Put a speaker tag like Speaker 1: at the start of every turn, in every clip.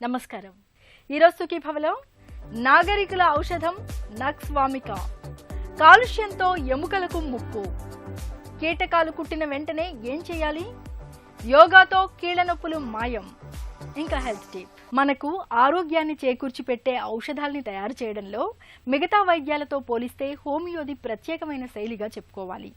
Speaker 1: నమస్కారం. ఈరోజు సుఖీభవలో నాగరికుల ఔషధం నక్స్వామిక. కాలుష్యంతో ఎముకలకు ముప్పు. కీటకాలు కుట్టిన వెంటనే ఏం చేయాలి? యోగాతో కీళ్ళ నొప్పులు మాయం. ఇంకా హెల్త్ టిప్. మనకు ఆరోగ్యాన్ని చేకూర్చి పెట్టే ఔషధాల్ని తయారు చేయడంలో మిగతా వైద్యాలతో పోలిస్తే హోమియోది ప్రత్యేకమైన శైలిగా చెప్పుకోవాలి.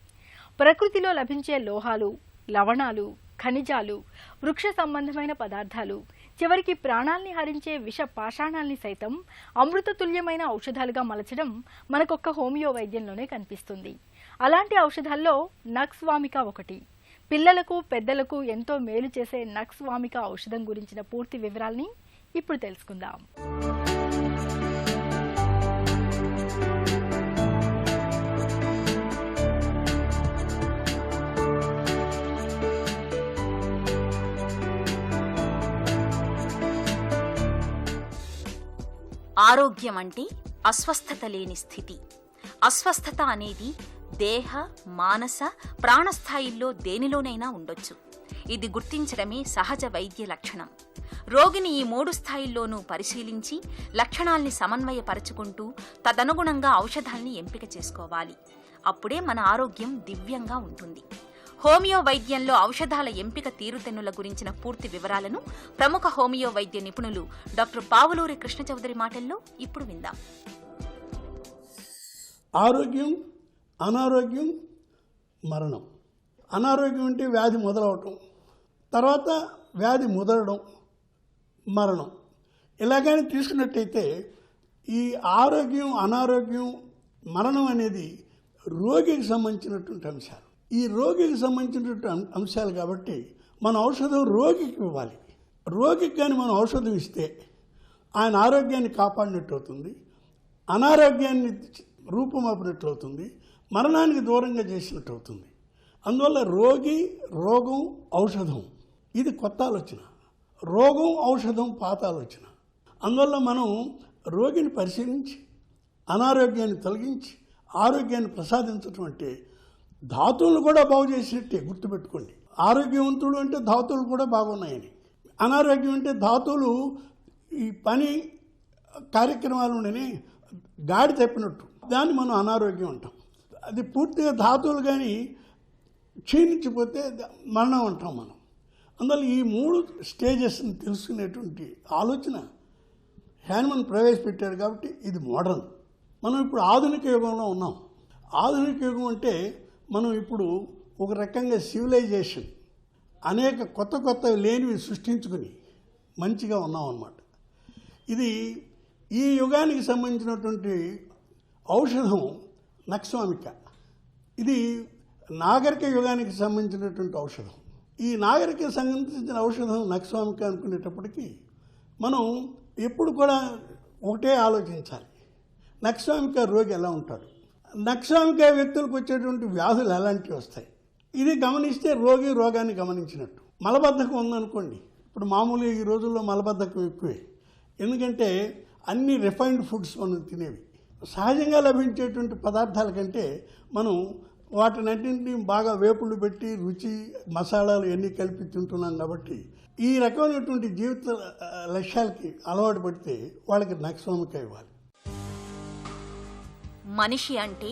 Speaker 1: ప్రకృతిలో లభించే లోహాలు, లవణాలు, ఖనిజాలు, వృక్ష సంబంధమైన పదార్థాలు, చివరికి ప్రాణాల్ని హరించే విష పాషాణాల్ని సైతం అమృతతుల్యమైన ఔషధాలుగా మలచడం మనకొక్క హోమియో వైద్యంలోనే కనిపిస్తుంది. అలాంటి ఔషధాల్లో నక్స్వామిక ఒకటి. పిల్లలకు పెద్దలకు ఎంతో మేలు చేసే నక్స్వామిక ఔషధం గురించిన పూర్తి వివరాల్ని ఇప్పుడు తెలుసుకుందాం.
Speaker 2: ఆరోగ్యం అంటే అస్వస్థత లేని స్థితి. అస్వస్థత అనేది దేహ, మానస, ప్రాణస్థాయిల్లో దేనిలోనైనా ఉండొచ్చు. ఇది గుర్తించడమే సహజ వైద్య లక్షణం. రోగిని ఈ 3 స్థాయిల్లోనూ పరిశీలించి లక్షణాల్ని సమన్వయపరచుకుంటూ తదనుగుణంగా ఔషధాల్ని ఎంపిక చేసుకోవాలి. అప్పుడే మన ఆరోగ్యం దివ్యంగా ఉంటుంది. హోమియో వైద్యంలో ఔషధాల ఎంపిక తీరుతెన్నుల గురించిన పూర్తి వివరాలను ప్రముఖ హోమియో వైద్య నిపుణులు డాక్టర్ పావులూరి కృష్ణ చౌదరి మాటల్లో ఇప్పుడు విందాం.
Speaker 3: ఆరోగ్యం, అనారోగ్యం, మరణం. అనారోగ్యం అంటే వ్యాధి మొదలవటం, తర్వాత వ్యాధి ముదరడం, మరణం. ఇలాగని తీసుకున్నట్టయితే ఈ ఆరోగ్యం, అనారోగ్యం, మరణం అనేది రోగికి సంబంధించినటువంటి అంశాలు. ఈ రోగికి సంబంధించినటువంటి అంశాలు కాబట్టి మన ఔషధం రోగికి ఇవ్వాలి. రోగికి కానీ మనం ఔషధం ఇస్తే ఆయన ఆరోగ్యాన్ని కాపాడినట్టు అవుతుంది, అనారోగ్యాన్ని రూపుమాపినట్టు అవుతుంది, మరణానికి దూరంగా చేసినట్టు అవుతుంది. అందువల్ల రోగి, రోగం, ఔషధం ఇది కొత్త ఆలోచన. రోగం, ఔషధం పాత ఆలోచన. అందువల్ల మనం రోగిని పరిశీలించి అనారోగ్యాన్ని తొలగించి ఆరోగ్యాన్ని ప్రసాదించడం అంటే ధాతువులు కూడా బాగు చేసినట్టే. గుర్తుపెట్టుకోండి, ఆరోగ్యవంతుడు అంటే ధాతువులు కూడా బాగున్నాయని. అనారోగ్యం అంటే ధాతువులు ఈ పని కార్యక్రమాలునే గాడి తప్పినట్టు, దాన్ని మనం అనారోగ్యం అంటాం. అది పూర్తిగా ధాతువులు కానీ క్షీణించిపోతే మరణం అంటాం మనం. అందువల్ల ఈ 3 స్టేజెస్ని తెలుసుకునేటువంటి ఆలోచన హ్యాన్మన్ ప్రవేశపెట్టారు కాబట్టి ఇది మోడర్న్. మనం ఇప్పుడు ఆధునిక యుగంలో ఉన్నాం. ఆధునిక యుగం అంటే మనం ఇప్పుడు ఒక రకంగా సివిలైజేషన్, అనేక కొత్త కొత్త లేనివి సృష్టించుకుని మంచిగా ఉన్నాం అన్నమాట. ఇది ఈ యుగానికి సంబంధించినటువంటి ఔషధం నక్స్వామిక. ఇది నాగరిక యుగానికి సంబంధించినటువంటి ఔషధం. ఈ నాగరిక సంబంధించిన ఔషధం నక్స్వామిక అనుకునేటప్పటికీ మనం ఎప్పుడు కూడా ఒకటే ఆలోచించాలి, నక్స్వామిక రోగి ఎలా ఉంటాడు, నక్స్వామిక వ్యక్తులకు వచ్చేటువంటి వ్యాధులు ఎలాంటివి వస్తాయి. ఇది గమనిస్తే రోగి రోగాన్ని గమనించినట్టు. మలబద్ధకం ఉందనుకోండి, ఇప్పుడు మామూలుగా ఈ రోజుల్లో మలబద్ధకం ఎక్కువే. ఎందుకంటే అన్ని రిఫైన్డ్ ఫుడ్స్ మనం తినేవి. సహజంగా లభించేటువంటి పదార్థాల కంటే మనం వాటినన్నింటినీ బాగా వేపుళ్ళు పెట్టి రుచి మసాలాలు ఎన్ని కలిపి తింటున్నాం కాబట్టి ఈ రకమైనటువంటి జీవిత లక్ష్యాలకి అలవాటు పడితే వాళ్ళకి నక్స్వామిక ఇవ్వాలి.
Speaker 2: మనిషి అంటే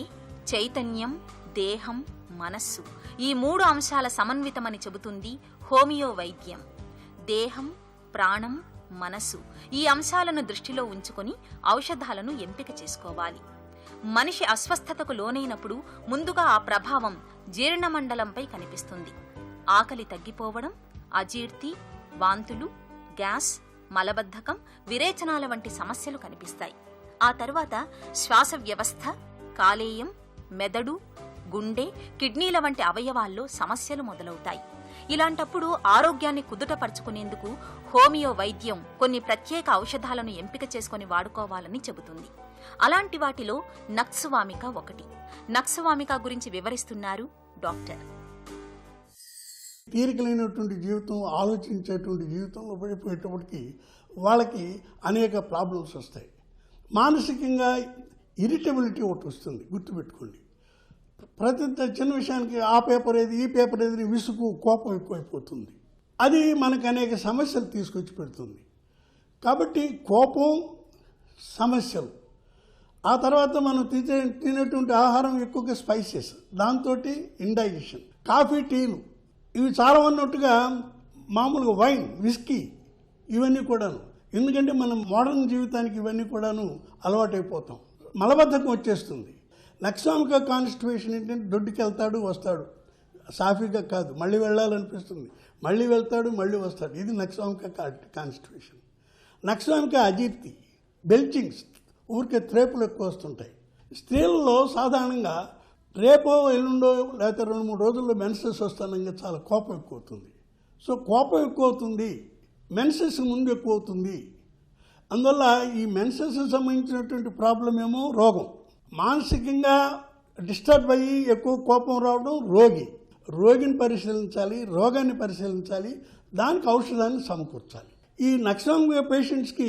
Speaker 2: చైతన్యం, దేహం, మనస్సు, ఈ 3 అంశాల సమన్వితమని చెబుతుంది హోమియో వైద్యం. దేహం, ప్రాణం, మనస్సు ఈ అంశాలను దృష్టిలో ఉంచుకొని ఔషధాలను ఎంపిక చేసుకోవాలి. మనిషి అస్వస్థతకు లోనైనప్పుడు ముందుగా ఆ ప్రభావం జీర్ణమండలంపై కనిపిస్తుంది. ఆకలి తగ్గిపోవడం, అజీర్తి, వాంతులు, గ్యాస్, మలబద్ధకం, విరేచనాల వంటి సమస్యలు కనిపిస్తాయి. ఆ తర్వాత శ్వాస వ్యవస్థ, కాలేయం, మెదడు, గుండె, కిడ్నీల వంటి అవయవాల్లో సమస్యలు మొదలవుతాయి. ఇలాంటప్పుడు ఆరోగ్యాన్ని కుదుటపరుచుకునేందుకు హోమియో వైద్యం కొన్ని ప్రత్యేక ఔషధాలను ఎంపిక చేసుకుని వాడుకోవాలని చెబుతుంది. అలాంటి వాటిలో నక్స్వామిక ఒకటి. నక్స్వామిక గురించి వివరిస్తున్నారు డాక్టర్.
Speaker 3: తీరికలైనటువంటి జీవితం, ఆలోచించేటువంటి జీవితంలో పడిపోయేటప్పటికీ వాళ్ళకి అనేక ప్రాబ్లమ్స్ వస్తాయి. మానసికంగా ఇరిటబిలిటీ ఒకటి వస్తుంది. గుర్తుపెట్టుకోండి, ప్రతి చిన్న విషయానికి ఆ పేపర్ ఏది, ఈ పేపర్ ఏది, విసుగు, కోపం ఎక్కువైపోతుంది. అది మనకు అనేక సమస్యలు తీసుకొచ్చి పెడుతుంది. కాబట్టి కోపం, సమస్యలు, ఆ తర్వాత మనం తినేటువంటి ఆహారం ఎక్కువగా స్పైసెస్, దాంతో ఇండైజెషన్, కాఫీ, టీలు ఇవి చాలా ఉన్నట్టుగా మామూలుగా వైన్, విస్కీ ఇవన్నీ కూడాను. ఎందుకంటే మనం మోడర్న్ జీవితానికి ఇవన్నీ కూడాను అలవాటైపోతాం. మలబద్ధకం వచ్చేస్తుంది. నక్సామిక కాన్స్టిపేషన్ ఏంటంటే దొడ్డికి వెళ్తాడు, వస్తాడు, సాఫీగా కాదు, మళ్ళీ వెళ్ళాలనిపిస్తుంది, మళ్ళీ వెళ్తాడు, మళ్ళీ వస్తాడు. ఇది నక్సామిక కాన్స్టిపేషన్. నక్సామిక అజీర్తి, బెల్చింగ్స్, ఊరికే త్రేపులు ఎక్కువ వస్తుంటాయి. స్త్రీలలో సాధారణంగా రేపో ఎల్లుండో లేకపోతే 2-3 రోజుల్లో మెన్సెస్ వస్తానంగా చాలా కోపం ఎక్కువ అవుతుంది. సో కోపం ఎక్కువ అవుతుంది, మెన్సెస్ ముందు ఎక్కువ అవుతుంది. అందువల్ల ఈ మెన్సెస్కి సంబంధించినటువంటి ప్రాబ్లం ఏమో రోగం. మానసికంగా డిస్టర్బ్ అయ్యి ఎక్కువ కోపం రావడం రోగిని పరిశీలించాలి, రోగాన్ని పరిశీలించాలి, దానికి ఔషధాన్ని సమకూర్చాలి. ఈ నక్సామిక పేషెంట్స్కి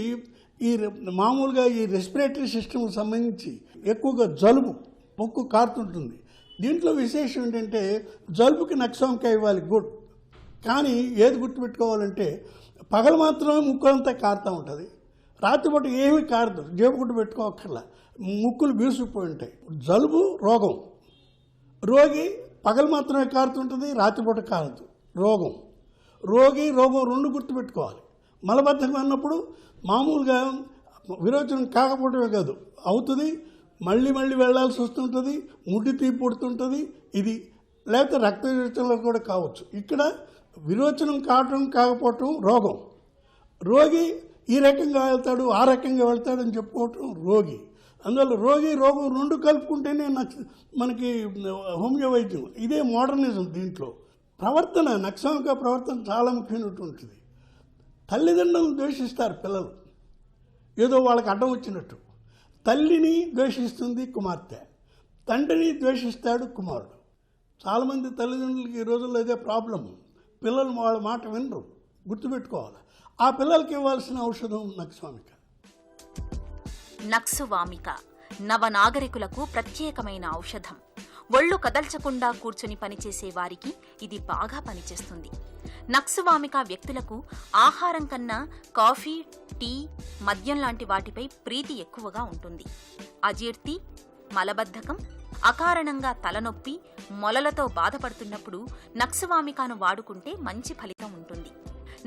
Speaker 3: మామూలుగా ఈ రెస్పిరేటరీ సిస్టమ్కి సంబంధించి ఎక్కువగా జలుబు, ముక్కు కారుతుంటుంది. దీంట్లో విశేషం ఏంటంటే జలుబుకి నక్సామిక ఇవ్వాలి, గుడ్. కానీ ఏది గుర్తుపెట్టుకోవాలంటే పగలు మాత్రమే ముక్కు అంతా కారుతూ ఉంటుంది, రాత్రిపూట ఏమీ కారదు, జేబు గుట్టు పెట్టుకోకర్లా, ముక్కులు బీసుకుపోయి ఉంటాయి. జలుబు రోగం, రోగి పగలు మాత్రమే కారుతుంటుంది, రాత్రిపూట కారదు, రోగం. రోగం రెండు గుర్తుపెట్టుకోవాలి. మలబద్ధకం అన్నప్పుడు మామూలుగా విరోచనం కాకపోవడమే కాదు, అవుతుంది, మళ్ళీ వెళ్ళాల్సి వస్తుంటుంది, ముడ్డి తీపి పుడుతుంటుంది, ఇది లేకపోతే రక్త విరోచనలో కూడా కావచ్చు. ఇక్కడ విరోచనం కాకపోవటం రోగం. రోగి ఈ రకంగా వెళ్తాడు, ఆ రకంగా వెళ్తాడు అని చెప్పుకోవటం రోగి. అందువల్ల రోగం రెండు కలుపుకుంటేనే మనకి హోమియో వైద్యం. ఇదే మోడర్నిజం. దీంట్లో ప్రవర్తన, నక్సామిక ప్రవర్తన చాలా ముఖ్యమైనటువంటిది. తల్లిదండ్రులను ద్వేషిస్తారు పిల్లలు, ఏదో వాళ్ళకి అడ్డం వచ్చినట్టు. తల్లిని ద్వేషిస్తుంది కుమార్తె, తండ్రిని ద్వేషిస్తాడు కుమారుడు. చాలామంది తల్లిదండ్రులకి ఈ రోజుల్లో ఇదే ప్రాబ్లం. పిల్లలు వాళ్ళ మాట వినరు, గుర్తుపెట్టుకోవాలి. ఆ పిల్లలకి ఇవ్వాల్సిన ఔషధం నక్సామిక.
Speaker 2: నక్సువామిక నవనాగరికులకు ప్రత్యేకమైన ఔషధం. ఒళ్ళు కదల్చకుండా కూర్చుని పనిచేసే వారికి ఇది బాగా పనిచేస్తుంది. నక్సువామిక వ్యక్తులకు ఆహారం కన్నా కాఫీ, టీ, మద్యం లాంటి వాటిపై ప్రీతి ఎక్కువగా ఉంటుంది. అజీర్తి, మలబద్ధకం, అకారణంగా తలనొప్పి, మొలలతో బాధపడుతున్నప్పుడు నక్సువామికాను వాడుకుంటే మంచి ఫలితం ఉంటుంది.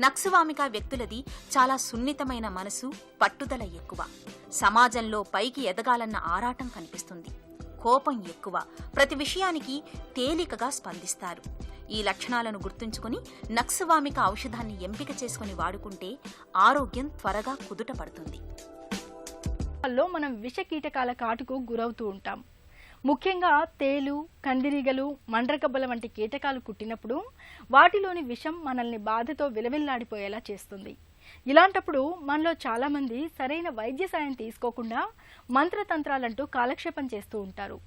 Speaker 2: నక్సువామిక వ్యక్తులది చాలా సున్నితమైన మనసు, పట్టుదల ఎక్కువ. సమాజంలో పైకి ఎదగాలన్న ఆరాటం కనిపిస్తుంది. కోపం ఎక్కువ, ప్రతి విషయానికి తేలికగా స్పందిస్తారు. ఈ లక్షణాలను గుర్తుంచుకుని నక్సువామిక ఔషధాన్ని ఎంపిక చేసుకుని వాడుకుంటే ఆరోగ్యం త్వరగా కుదుట పడుతుంది.
Speaker 1: మనం విష కీటకాల కాటుకు గురవుతూ ఉంటాం. ముఖ్యంగా తేలు, కందిరీగలు, మండ్రకబ్బల వంటి కీటకాలు కుట్టినప్పుడు వాటిలోని విషం మనల్ని బాధతో విలవిల్లాడిపోయేలా చేస్తుంది. ఇలాంటప్పుడు మనలో చాలామంది సరైన వైద్య సాయం తీసుకోకుండా మంత్రతంత్రాలంటూ కాలక్షేపం చేస్తూ ఉంటారు.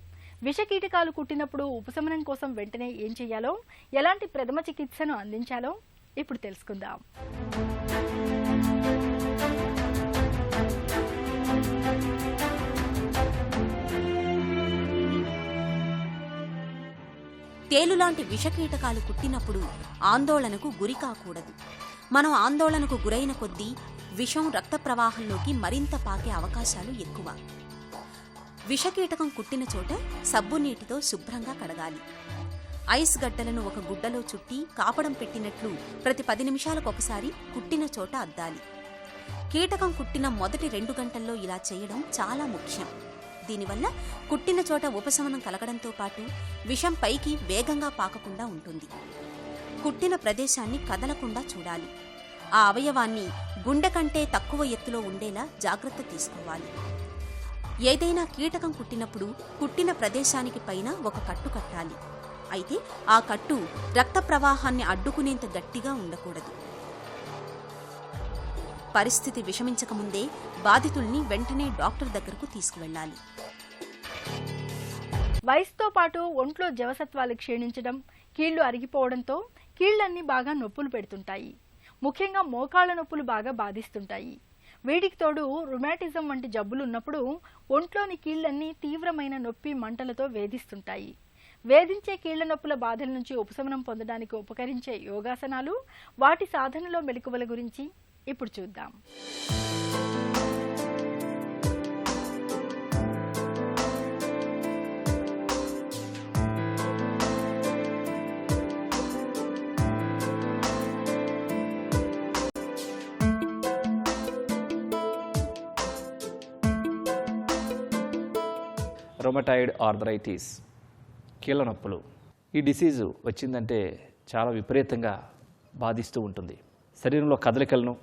Speaker 1: విష కీటకాలు కుట్టినప్పుడు ఉపశమనం కోసం వెంటనే ఏం చేయాలో, ఎలాంటి ప్రథమ చికిత్సను అందించాలో ఇప్పుడు తెలుసుకుందాం.
Speaker 2: తేలులాంటి విషకీటకాలు కుట్టినప్పుడు ఆందోళనకు గురి కాకూడదు. మనం ఆందోళనకు గురైన కొద్దీ విషం రక్త ప్రవాహంలోకి మరింత పాకే అవకాశాలు ఎక్కువ. విషకీటకం కుట్టిన చోట సబ్బు నీటితో శుభ్రంగా కడగాలి. ఐస్ గడ్డలను ఒక గుడ్డలో చుట్టి కాపడం పెట్టినట్లు ప్రతి 10 నిమిషాలకు ఒకసారి కుట్టిన చోట అద్దాలి. కీటకం కుట్టిన మొదటి 2 గంటల్లో ఇలా చేయడం చాలా ముఖ్యం. దీనివల్ల కుట్టిన చోట ఉపశమనం కలగడంతో పాటు విషం పైకి వేగంగా పాకకుండా ఉంటుంది. కుట్టిన ప్రదేశాన్ని కదలకుండా చూడాలి. ఆ అవయవాన్ని గుండె కంటే తక్కువ ఎత్తులో ఉండేలా జాగ్రత్త తీసుకోవాలి. ఏదైనా కీటకం కుట్టినప్పుడు కుట్టిన ప్రదేశానికి పైన ఒక కట్టు కట్టాలి. అయితే ఆ కట్టు రక్త ప్రవాహాన్ని అడ్డుకునేంత గట్టిగా ఉండకూడదు. పరిస్థితి విషమించకముందే బాధితుల్ని వెంటనే డాక్టర్ దగ్గరకు తీసుకువెళ్ళాలి.
Speaker 1: వయసుతో పాటు ఒంట్లో జవసత్వాలు క్షీణించడం, కీళ్లు అరిగిపోవడంతో కీళ్లన్నీ బాగా నొప్పులు పెడుతుంటాయి. ముఖ్యంగా మోకాళ్ల నొప్పులు బాగా బాధిస్తుంటాయి. వీటికి తోడు రుమాటిజం వంటి జబ్బులు ఉన్నప్పుడు ఒంట్లోని కీళ్లన్నీ తీవ్రమైన నొప్పి, మంటలతో వేధిస్తుంటాయి. వేధించే కీళ్ల నొప్పుల బాధల నుంచి ఉపశమనం పొందడానికి ఉపకరించే యోగాసనాలు, వాటి సాధనలో మెలకువల గురించి ఇప్పుడు చూద్దాం.
Speaker 4: రొమటాయిడ్ ఆర్థరైటిస్, కీళ్ళ నొప్పులు. ఈ డిసీజు వచ్చిందంటే చాలా విపరీతంగా బాధిస్తూ ఉంటుంది. శరీరంలో కదలికలను,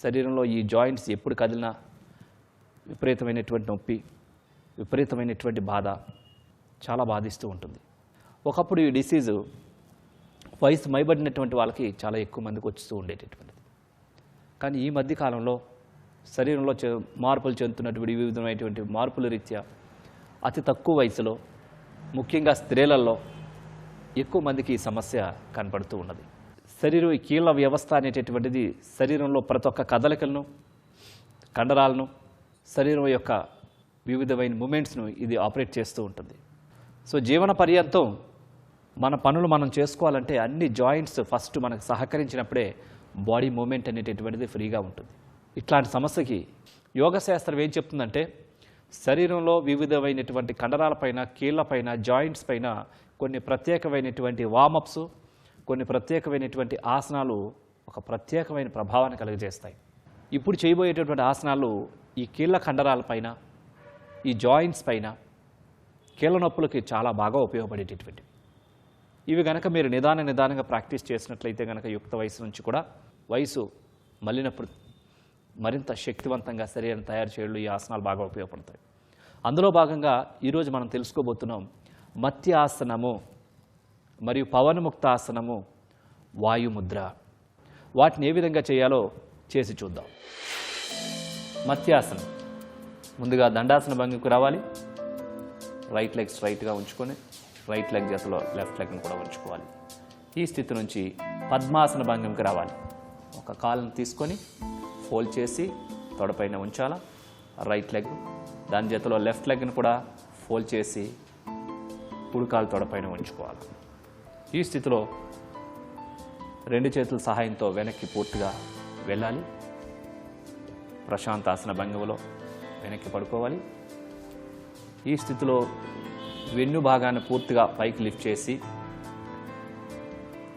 Speaker 4: శరీరంలో ఈ జాయింట్స్ ఎప్పుడు కదిలినా విపరీతమైనటువంటి నొప్పి, విపరీతమైనటువంటి బాధ చాలా బాధిస్తూ ఉంటుంది. ఒకప్పుడు ఈ డిసీజు వయసు మైబడినటువంటి వాళ్ళకి చాలా ఎక్కువ మందికి వస్తూ ఉండేటటువంటిది. కానీ ఈ మధ్య కాలంలో శరీరంలో మార్పులు చెందుతున్నటువంటి వివిధమైనటువంటి మార్పుల రీత్యా అతి తక్కువ వయసులో, ముఖ్యంగా స్త్రీలలో ఎక్కువ మందికి ఈ సమస్య కనపడుతూ ఉన్నది. శరీరం, ఈ కీళ్ళ వ్యవస్థ అనేటటువంటిది శరీరంలో ప్రతి ఒక్క కదలికలను, కండరాలను, శరీరం యొక్క వివిధమైన మూమెంట్స్ను ఇది ఆపరేట్ చేస్తూ ఉంటుంది. సో జీవన పర్యంతం మన పనులు మనం చేసుకోవాలంటే అన్ని జాయింట్స్ ఫస్ట్ మనకు సహకరించినప్పుడే బాడీ మూమెంట్ అనేటటువంటిది ఫ్రీగా ఉంటుంది. ఇట్లాంటి సమస్యకి యోగశాస్త్రం ఏం చెప్తుందంటే, శరీరంలో వివిధమైనటువంటి కండరాలపైన, కీళ్లపైన, జాయింట్స్ పైన కొన్ని ప్రత్యేకమైనటువంటి వార్మప్స్, కొన్ని ప్రత్యేకమైనటువంటి ఆసనాలు ఒక ప్రత్యేకమైన ప్రభావాన్ని కలుగజేస్తాయి. ఇప్పుడు చేయబోయేటటువంటి ఆసనాలు ఈ కీళ్ళ కండరాలపైన, ఈ జాయింట్స్ పైన, కీళ్ళ నొప్పులకి చాలా బాగా ఉపయోగపడేటటువంటివి. ఇవి కనుక మీరు నిదానంగా ప్రాక్టీస్ చేసినట్లయితే కనుక యుక్త వయసు నుంచి కూడా వయసు మళ్ళినప్పుడు మరింత శక్తివంతంగా శరీరాన్ని తయారు చేయడంలో ఈ ఆసనాలు బాగా ఉపయోగపడతాయి. అందులో భాగంగా ఈరోజు మనం తెలుసుకోబోతున్నాం మత్యాసనము మరియు పవనముక్తాసనము, వాయుముద్ర. వాటిని ఏ విధంగా చేయాలో చేసి చూద్దాం. మత్యాసనం, ముందుగా దండాసన భంగికి రావాలి. రైట్ లెగ్ స్ట్రైట్గా ఉంచుకొని రైట్ లెగ్ జతలో లెఫ్ట్ లెగ్ని కూడా ఉంచుకోవాలి. ఈ స్థితి నుంచి పద్మాసన భంగికి రావాలి. ఒక కాలును తీసుకొని ఫోల్డ్ చేసి తొడపైన ఉంచాలా రైట్ లెగ్, దాని జతలో లెఫ్ట్ లెగ్ని కూడా ఫోల్డ్ చేసి కుడి కాలు తొడపైన ఉంచుకోవాలి. ఈ స్థితిలో రెండు చేతుల సహాయంతో వెనక్కి పూర్తిగా వెళ్ళాలి. ప్రశాంతాసన భంగిమలో వెనక్కి పడుకోవాలి. ఈ స్థితిలో వెన్ను భాగాన్ని పూర్తిగా పైకి లిఫ్ట్ చేసి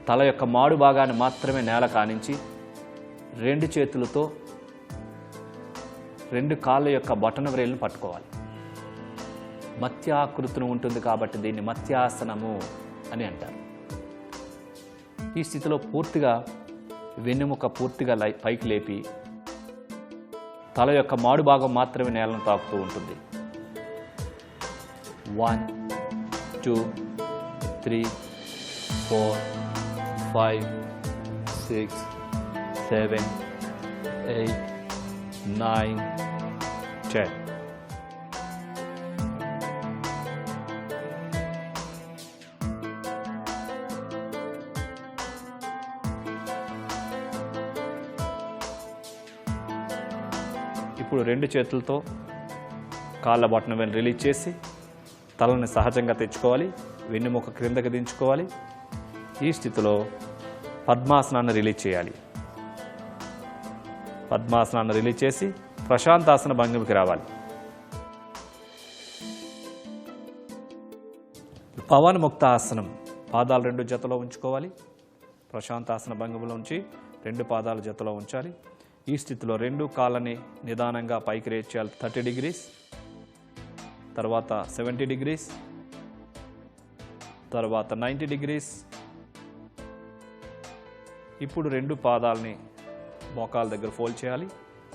Speaker 4: తల యొక్క మాడు భాగాన్ని మాత్రమే నేల కానించి రెండు చేతులతో రెండు కాళ్ళ యొక్క బొటన వ్రేళ్ళను పట్టుకోవాలి. మత్యాకృతిని ఉంటుంది కాబట్టి దీన్ని మత్యాసనము అని అంటారు. ఈ స్థితిలో పూర్తిగా వెన్నెముక పూర్తిగా పైకి లేపి తల యొక్క మాడు భాగం మాత్రమే నేలను తాకుతూ ఉంటుంది. 1 2 3 4 5 6 7 8 9 10. ఇప్పుడు రెండు చేతులతో కాళ్ళ బొటన వేలు రిలీజ్ చేసి తలని సహజంగా తెచ్చుకోవాలి. వెన్నుముక క్రిందకి దించుకోవాలి. ఈ స్థితిలో పద్మాసనాన్ని రిలీజ్ చేయాలి. పద్మాసనాన్ని రిలీజ్ చేసి ప్రశాంతాసన భంగిమకి రావాలి. పవనముక్తాసనం, పాదాలు రెండు జతలో ఉంచుకోవాలి. ప్రశాంతాసన భంగిమలో ఉంచి రెండు పాదాలు జతలో ఉంచాలి. ఈ స్థితిలో రెండు కాళ్ళని నిదానంగా పైకి రేట్ చేయాలి. 30 degrees, తర్వాత 70 degrees, తర్వాత 90 degrees. ఇప్పుడు రెండు పాదాలని మోకాల దగ్గర ఫోల్డ్ చేయాలి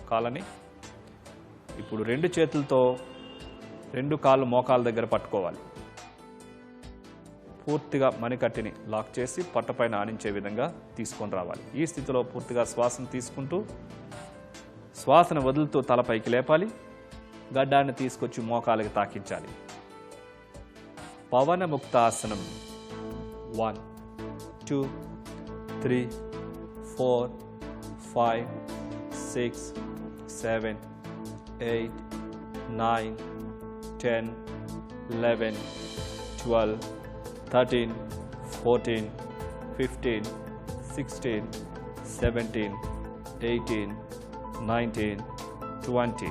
Speaker 4: కాళ్ళని. ఇప్పుడు రెండు చేతులతో రెండు కాళ్ళు మోకాల దగ్గర పట్టుకోవాలి. పూర్తిగా మణికట్టుని లాక్ చేసి పట్టపైన ఆనించే విధంగా తీసుకొని రావాలి. ఈ స్థితిలో పూర్తిగా శ్వాసను తీసుకుంటూ శ్వాసను వదులుతూ తలపైకి లేపాలి. గడ్డాన్ని తీసుకొచ్చి మోకాలకి తాకించాలి. పవనముక్తాసనం. 1 2 3 4 5 6 7 8 9 10 11 12 13 14 15 16 17 18 19, 20.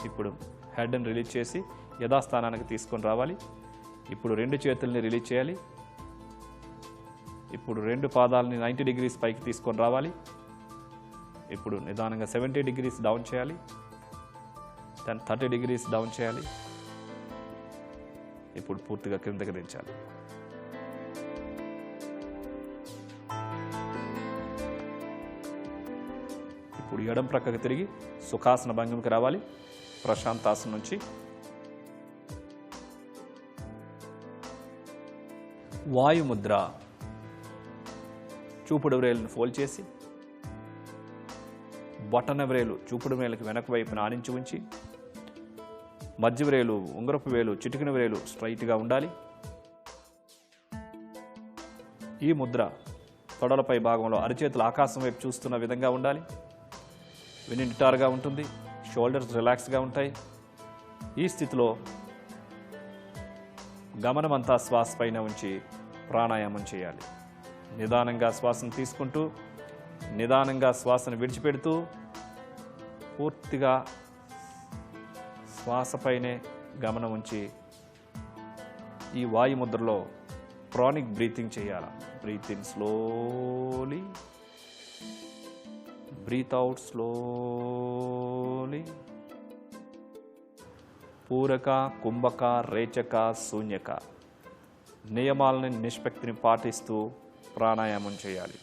Speaker 4: ఇప్పుడు హెడ్ని రిలీజ్ చేసి యథాస్థానానికి తీసుకొని రావాలి. ఇప్పుడు 2 చేతుల్ని రిలీజ్ చేయాలి. ఇప్పుడు 2 పాదాలని 90 degrees పైకి తీసుకొని రావాలి. ఇప్పుడు నిదానంగా 70 degrees డౌన్ చేయాలి. దెన్ 30 degrees డౌన్ చేయాలి. ఇప్పుడు పూర్తిగా కిందకి దించాలి. ఇప్పుడు ఎడం ప్రక్కకి తిరిగి సుఖాసన భంగిమకి రావాలి. ప్రశాంతాసనం నుంచి వాయుముద్ర. చూపుడు వ్రేలును ఫోల్డ్ చేసి బొటన వ్రేలు చూపుడు వేలుకి వెనక వైపున ఆనించి ఉంచి మధ్య వ్రేలు, ఉంగరపు వేలు, చిటికిన వ్రేలు స్ట్రైట్గా ఉండాలి. ఈ ముద్ర తొడలపై భాగంలో అరిచేతులు ఆకాశం వైపు చూస్తున్న విధంగా ఉండాలి. నిటారుగా ఉంటుంది. షోల్డర్స్ రిలాక్స్గా ఉంటాయి. ఈ స్థితిలో గమనమంతా శ్వాస పైన ఉంచి ప్రాణాయామం చేయాలి. నిదానంగా శ్వాసను తీసుకుంటూ నిదానంగా శ్వాసను విడిచిపెడుతూ పూర్తిగా శ్వాసపైనే గమనం ఉంచి ఈ వాయుముద్రలో ప్రానిక్ బ్రీతింగ్ చేయాలి. Breathe in slowly, breathe out slowly. పూరక, కుంభక, రేచక, శూన్యక నియమాలని, నిష్పత్తిని పాటిస్తూ ప్రాణాయామం చేయాలి.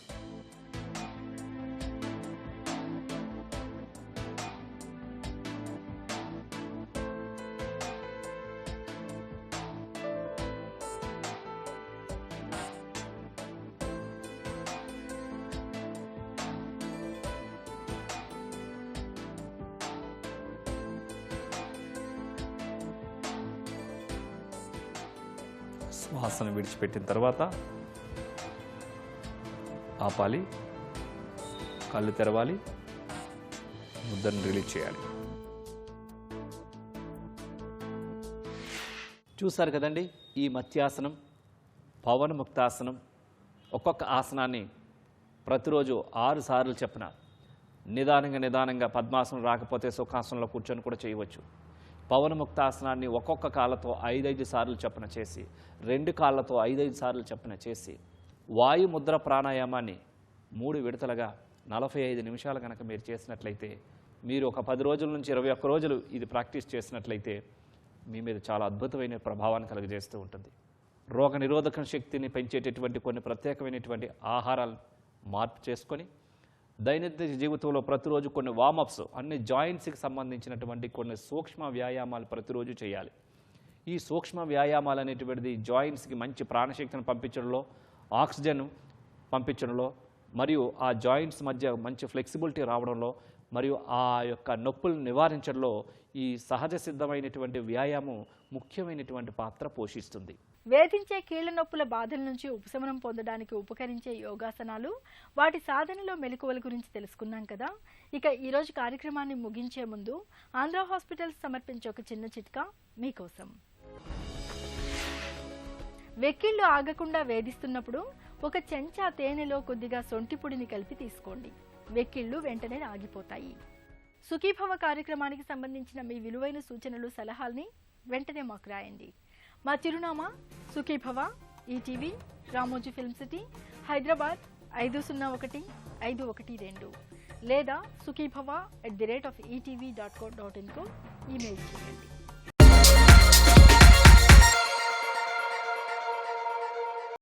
Speaker 4: శ్వాసను విడిచిపెట్టిన తర్వాత ఆపాలి. కళ్ళు తెరవాలి. ముద్రను రిలీజ్ చేయాలి. చూసారు కదండి, ఈ మత్స్యాసనం, పవనముక్తాసనం. ఒక్కొక్క ఆసనాన్ని ప్రతిరోజు 6 సార్లు చెప్పిన నిదానంగా పద్మాసనం రాకపోతే సుఖాసనంలో కూర్చొని కూడా చేయవచ్చు. పవనముక్తాసనాన్ని ఒక్కొక్క కాళ్ళతో 5 సార్లు చొప్పున చేసి, 2 కాళ్ళతో 5 సార్లు చొప్పున చేసి, వాయుముద్ర ప్రాణాయామాన్ని 3 విడతలుగా 45 నిమిషాలు కనుక మీరు చేసినట్లయితే, మీరు ఒక 10 రోజుల నుంచి 21 రోజులు ఇది ప్రాక్టీస్ చేసినట్లయితే మీ మీద చాలా అద్భుతమైన ప్రభావాన్ని కలుగజేస్తూ ఉంటుంది. రోగ నిరోధక శక్తిని పెంచేటటువంటి కొన్ని ప్రత్యేకమైనటువంటి ఆహారాలు మార్పు చేసుకొని దైనందిన జీవితంలో ప్రతిరోజు కొన్ని వార్మప్స్, అన్ని జాయింట్స్కి సంబంధించినటువంటి కొన్ని సూక్ష్మ వ్యాయామాలు ప్రతిరోజు చేయాలి. ఈ సూక్ష్మ వ్యాయామాలు అనేటువంటిది జాయింట్స్కి మంచి ప్రాణశక్తిని పంపించడంలో, ఆక్సిజన్ పంపించడంలో, మరియు ఆ జాయింట్స్ మధ్య మంచి ఫ్లెక్సిబిలిటీ రావడంలో, మరియు ఆ యొక్క నొప్పులను నివారించడంలో ఈ సహజ సిద్ధమైనటువంటి వ్యాయామం ముఖ్యమైనటువంటి పాత్ర పోషిస్తుంది.
Speaker 1: వేధించే కీళ్ల నొప్పుల బాధల నుంచి ఉపశమనం పొందడానికి ఉపకరించే యోగాసనాలు, వాటి సాధనలో మెలకువల గురించి తెలుసుకున్నాం కదా. ఇక ఈరోజు కార్యక్రమాన్ని ముగించే ముందు ఆంధ్ర హాస్పిటల్స్ సమర్పించే ఒక చిన్న చిట్కా మీకోసం. వెక్కిళ్ళు ఆగకుండా వేధిస్తున్నప్పుడు ఒక చెంచా తేనెలో కొద్దిగా సొంటి పొడిని కలిపి తీసుకోండి. వెక్కిళ్ళు వెంటనే ఆగిపోతాయి. సుఖీభవ కార్యక్రమానికి సంబంధించిన మీ విలువైన సూచనలు, సలహాల్ని వెంటనే మాకు రాయండి. మా చిరునామా Sukhibhava, ETV, Ramoji film city, Hyderabad 501512, లేదా sukhibhava@etv.co.in కు ఈమెయిల్ చేయండి.